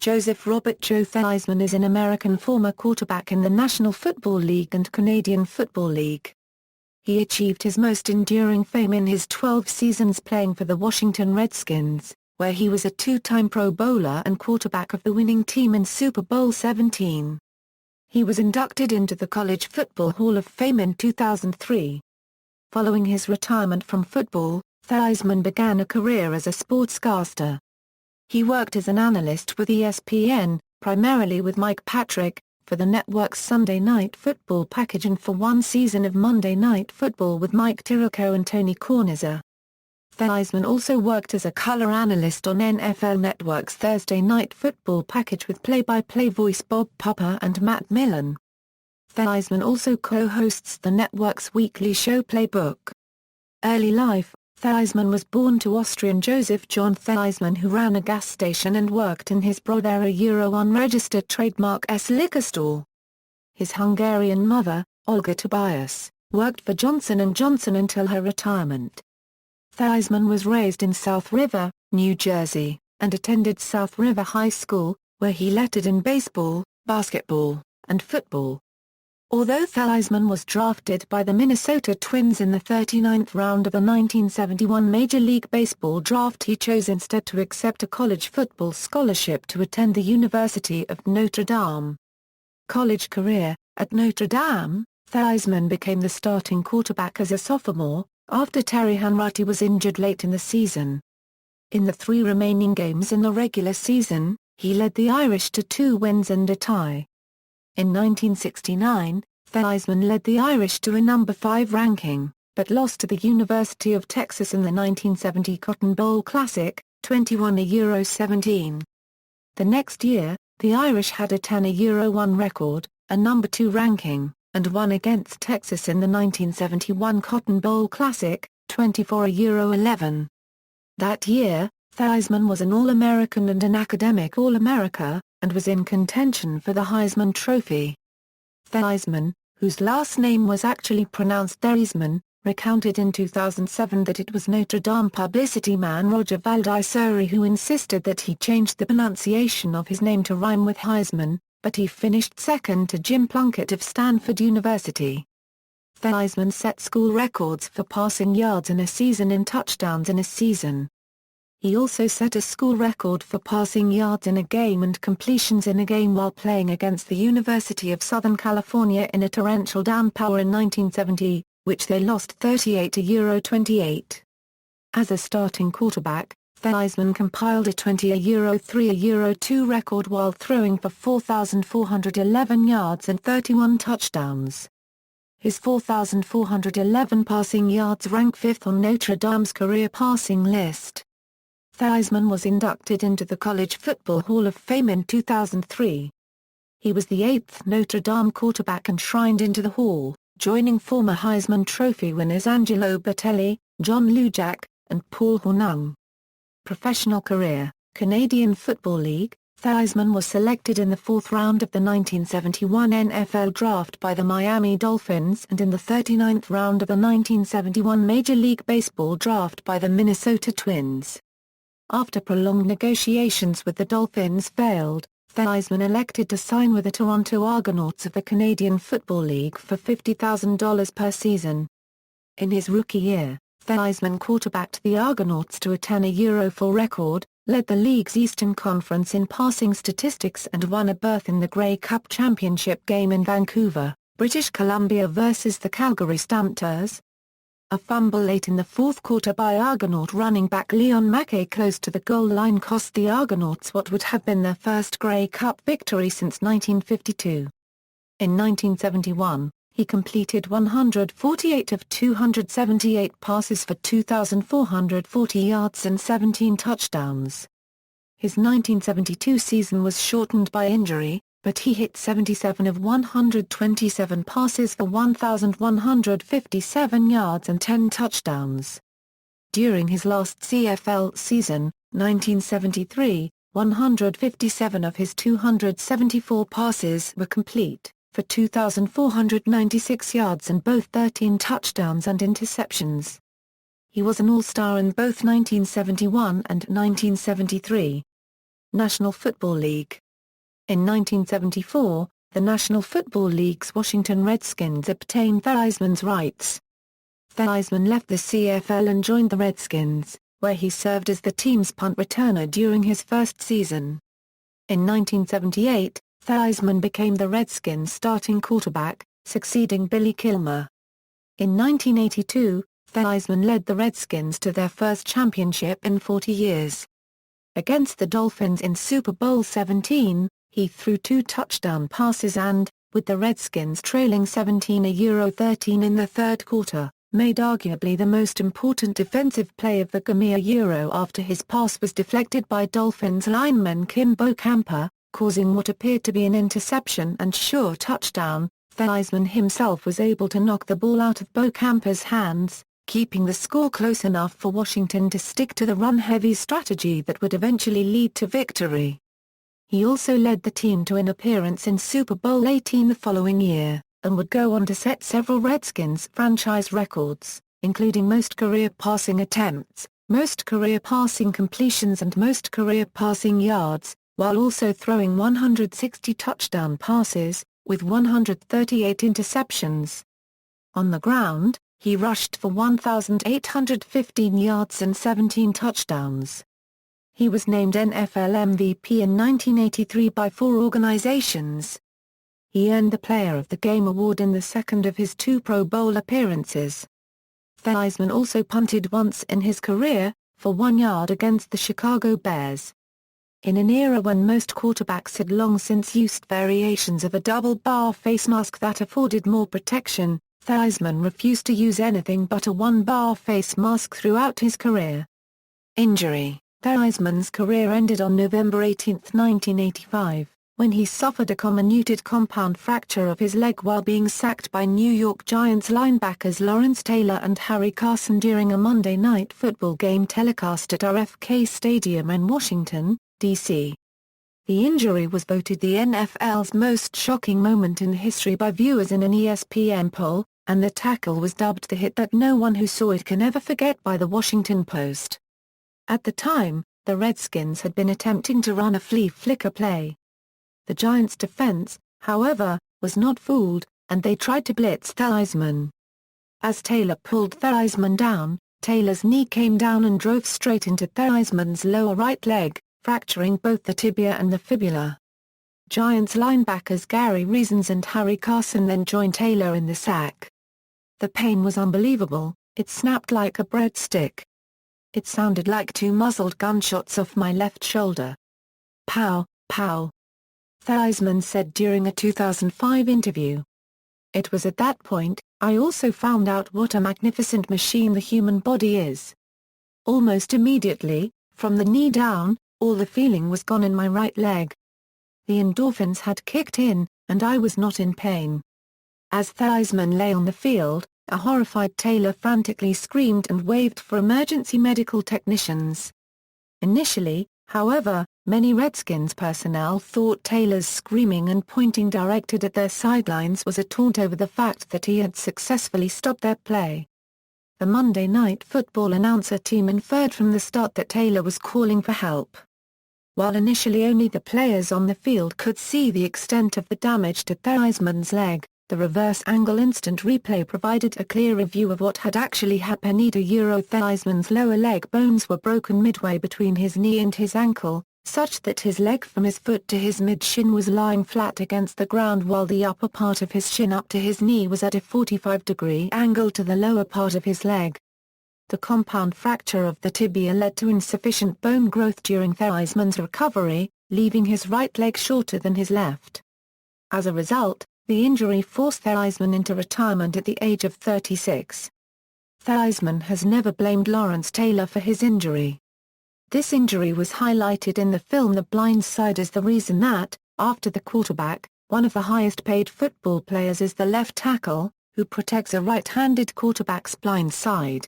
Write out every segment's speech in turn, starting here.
Joseph Robert Joe Theismann is an American former quarterback in the National Football League and Canadian Football League. He achieved his most enduring fame in his 12 seasons playing for the Washington Redskins, where he was a two-time Pro Bowler and quarterback of the winning team in Super Bowl XVII. He was inducted into the College Football Hall of Fame in 2003. Following his retirement from football, Theismann began a career as a sportscaster. He worked as an analyst with ESPN, primarily with Mike Patrick, for the network's Sunday Night Football package and for one season of Monday Night Football with Mike Tirico and Tony Kornheiser. Theismann also worked as a color analyst on NFL Network's Thursday Night Football package with play-by-play voice Bob Papa and Matt Millen. Theismann also co-hosts the network's weekly show Playbook. Early life: Theismann was born to Austrian Joseph John Theismann, who ran a gas station and worked in his brother a unregistered trademark liquor store. His Hungarian mother, Olga Tobias, worked for Johnson & Johnson until her retirement. Theismann was raised in South River, New Jersey, and attended South River High School, where he lettered in baseball, basketball, and football. Although Theismann was drafted by the Minnesota Twins in the 39th round of the 1971 Major League Baseball draft, he chose instead to accept a college football scholarship to attend the University of Notre Dame. College career: at Notre Dame, Theismann became the starting quarterback as a sophomore, after Terry Hanratty was injured late in the season. In the 3 remaining games in the regular season, he led the Irish to 2 wins and a tie. In 1969, Theismann led the Irish to a number 5 ranking, but lost to the University of Texas in the 1970 Cotton Bowl Classic, 21-17. The next year, the Irish had a 10-1 record, a number 2 ranking, and won against Texas in the 1971 Cotton Bowl Classic, 24-11. That year, Theismann was an All-American and an Academic All-America, and was in contention for the Heisman Trophy. Theismann, whose last name was actually pronounced Theismann, recounted in 2007 that it was Notre Dame publicity man Roger Valdiserri who insisted that he changed the pronunciation of his name to rhyme with Heisman, but he finished second to Jim Plunkett of Stanford University. Theismann set school records for passing yards in a season and touchdowns in a season. He also set a school record for passing yards in a game and completions in a game while playing against the University of Southern California in a torrential downpour in 1970, which they lost 38-28. As a starting quarterback, Theismann compiled a 20-3-2 record while throwing for 4,411 yards and 31 touchdowns. His 4,411 passing yards rank 5th on Notre Dame's career passing list. Theismann was inducted into the College Football Hall of Fame in 2003. He was the 8th Notre Dame quarterback enshrined into the hall, joining former Heisman Trophy winners Angelo Bertelli, John Lujack, and Paul Hornung. Professional career: Canadian Football League, Theismann was selected in the 4th round of the 1971 NFL Draft by the Miami Dolphins and in the 39th round of the 1971 Major League Baseball Draft by the Minnesota Twins. After prolonged negotiations with the Dolphins failed, Theismann elected to sign with the Toronto Argonauts of the Canadian Football League for $50,000 per season. In his rookie year, Theismann quarterbacked the Argonauts to a 10-4 record, led the league's Eastern Conference in passing statistics and won a berth in the Grey Cup championship game in Vancouver, British Columbia versus the Calgary Stampeders. A fumble late in the 4th quarter by Argonaut running back Leon Mackay close to the goal line cost the Argonauts what would have been their first Grey Cup victory since 1952. In 1971, he completed 148 of 278 passes for 2,440 yards and 17 touchdowns. His 1972 season was shortened by injury, but he hit 77 of 127 passes for 1,157 yards and 10 touchdowns. During his last CFL season, 1973, 157 of his 274 passes were complete, for 2,496 yards and both 13 touchdowns and interceptions. He was an All-Star in both 1971 and 1973. National Football League. In 1974, the National Football League's Washington Redskins obtained Theismann's rights. Theismann left the CFL and joined the Redskins, where he served as the team's punt returner during his first season. In 1978, Theismann became the Redskins' starting quarterback, succeeding Billy Kilmer. In 1982, Theismann led the Redskins to their first championship in 40 years. Against the Dolphins in Super Bowl XVII, he threw 2 touchdown passes and, with the Redskins trailing 17-13 in the third quarter, made arguably the most important defensive play of the game after his pass was deflected by Dolphins lineman Kim Bokamper, causing what appeared to be an interception and sure touchdown. Theismann himself was able to knock the ball out of Bokamper's hands, keeping the score close enough for Washington to stick to the run-heavy strategy that would eventually lead to victory. He also led the team to an appearance in Super Bowl XVIII the following year, and would go on to set several Redskins franchise records, including most career passing attempts, most career passing completions and most career passing yards, while also throwing 160 touchdown passes, with 138 interceptions. On the ground, he rushed for 1,815 yards and 17 touchdowns. He was named NFL MVP in 1983 by 4 organizations. He earned the Player of the Game award in the second of his 2 Pro Bowl appearances. Theismann also punted once in his career, for 1 yard against the Chicago Bears. In an era when most quarterbacks had long since used variations of a double-bar face mask that afforded more protection, Theismann refused to use anything but a 1-bar face mask throughout his career. Injury. Theismann's career ended on November 18, 1985, when he suffered a comminuted compound fracture of his leg while being sacked by New York Giants linebackers Lawrence Taylor and Harry Carson during a Monday Night Football game telecast at RFK Stadium in Washington, D.C. The injury was voted the NFL's most shocking moment in history by viewers in an ESPN poll, and the tackle was dubbed the hit that no one who saw it can ever forget by the Washington Post. At the time, the Redskins had been attempting to run a flea flicker play. The Giants' defense, however, was not fooled, and they tried to blitz Theismann. As Taylor pulled Theismann down, Taylor's knee came down and drove straight into Theismann's lower right leg, fracturing both the tibia and the fibula. Giants linebackers Gary Reasons and Harry Carson then joined Taylor in the sack. The pain was unbelievable, it snapped like a breadstick. It sounded like 2 muzzled gunshots off my left shoulder. Pow, pow. Theismann said during a 2005 interview. It was at that point, I also found out what a magnificent machine the human body is. Almost immediately, from the knee down, all the feeling was gone in my right leg. The endorphins had kicked in, and I was not in pain. As Theismann lay on the field, a horrified Taylor frantically screamed and waved for emergency medical technicians. Initially, however, many Redskins personnel thought Taylor's screaming and pointing directed at their sidelines was a taunt over the fact that he had successfully stopped their play. The Monday Night Football announcer team inferred from the start that Taylor was calling for help. While initially only the players on the field could see the extent of the damage to Theismann's leg, the reverse-angle instant replay provided a clearer view of what had actually happened. Theismann's lower leg bones were broken midway between his knee and his ankle, such that his leg from his foot to his mid-shin was lying flat against the ground while the upper part of his shin up to his knee was at a 45-degree angle to the lower part of his leg. The compound fracture of the tibia led to insufficient bone growth during Theismann's recovery, leaving his right leg shorter than his left. As a result, the injury forced Theismann into retirement at the age of 36. Theismann has never blamed Lawrence Taylor for his injury. This injury was highlighted in the film The Blind Side as the reason that, after the quarterback, one of the highest-paid football players is the left tackle, who protects a right-handed quarterback's blind side.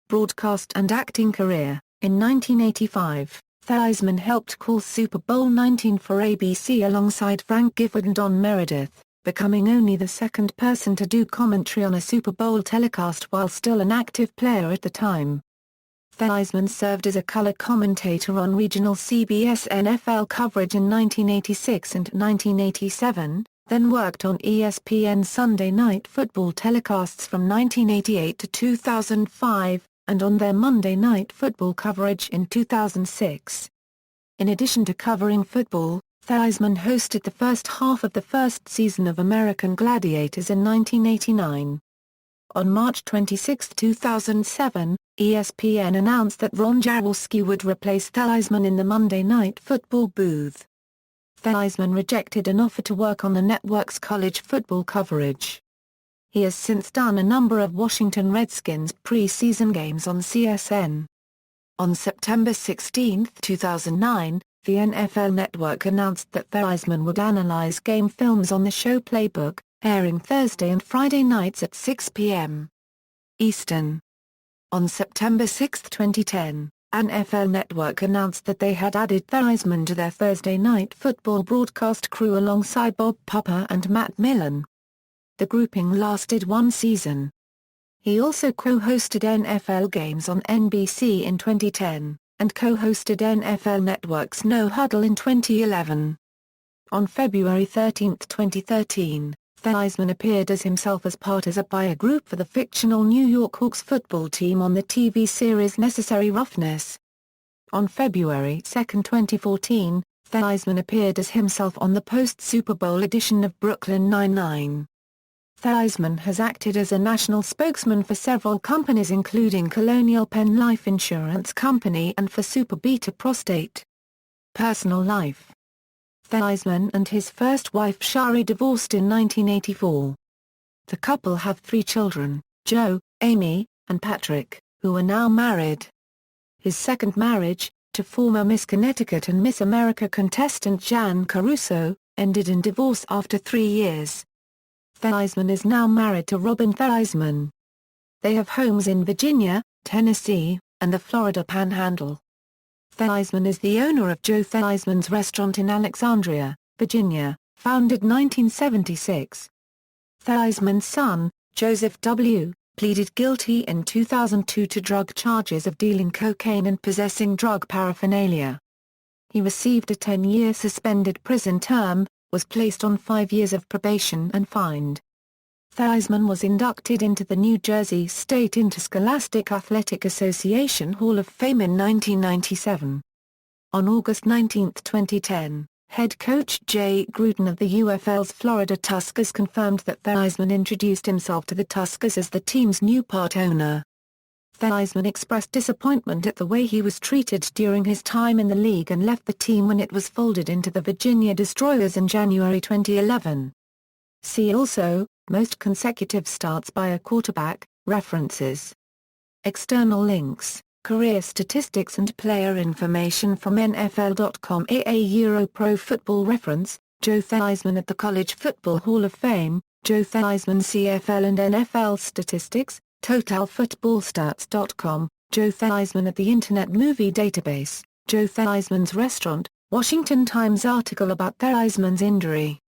Broadcast and acting career. In 1985, Theismann helped call Super Bowl XIX for ABC alongside Frank Gifford and Don Meredith, becoming only the second person to do commentary on a Super Bowl telecast while still an active player at the time. Theismann served as a color commentator on regional CBS NFL coverage in 1986 and 1987, then worked on ESPN Sunday Night Football telecasts from 1988 to 2005, and on their Monday Night Football coverage in 2006. In addition to covering football, Theismann hosted the first half of the first season of American Gladiators in 1989. On March 26, 2007, ESPN announced that Ron Jaworski would replace Theismann in the Monday Night Football booth. Theismann rejected an offer to work on the network's college football coverage. He has since done a number of Washington Redskins preseason games on CSN. On September 16, 2009, the NFL Network announced that Theismann would analyze game films on the show Playbook, airing Thursday and Friday nights at 6 p.m. Eastern. On September 6, 2010, NFL Network announced that they had added Theismann to their Thursday Night Football broadcast crew alongside Bob Papa and Matt Millen. The grouping lasted one season. He also co-hosted NFL games on NBC in 2010, and co-hosted NFL Network's No Huddle in 2011. On February 13, 2013, Theismann appeared as himself as part of a group for the fictional New York Hawks football team on the TV series Necessary Roughness. On February 2, 2014, Theismann appeared as himself on the post-Super Bowl edition of Brooklyn Nine-Nine. Theismann has acted as a national spokesman for several companies including Colonial Penn Life Insurance Company and for Super Beta Prostate. Personal life. Theismann and his first wife Shari divorced in 1984. The couple have 3 children, Joe, Amy, and Patrick, who are now married. His second marriage, to former Miss Connecticut and Miss America contestant Jan Caruso, ended in divorce after 3 years. Theismann is now married to Robin Theismann. They have homes in Virginia, Tennessee, and the Florida Panhandle. Theismann is the owner of Joe Theismann's restaurant in Alexandria, Virginia, founded 1976. Theismann's son, Joseph W., pleaded guilty in 2002 to drug charges of dealing cocaine and possessing drug paraphernalia. He received a 10-year suspended prison term, was placed on 5 years of probation and fined. Theismann was inducted into the New Jersey State Interscholastic Athletic Association Hall of Fame in 1997. On August 19, 2010, head coach Jay Gruden of the UFL's Florida Tuskers confirmed that Theismann introduced himself to the Tuskers as the team's new part owner. Theismann expressed disappointment at the way he was treated during his time in the league and left the team when it was folded into the Virginia Destroyers in January 2011. See also, most consecutive starts by a quarterback, references. External links, career statistics and player information from NFL.com. Euro Pro Football Reference, Joe Theismann at the College Football Hall of Fame, Joe Theismann CFL and NFL Statistics, TotalFootballStats.com, Joe Theismann at the Internet Movie Database, Joe Theismann's Restaurant, Washington Times article about Theismann's injury.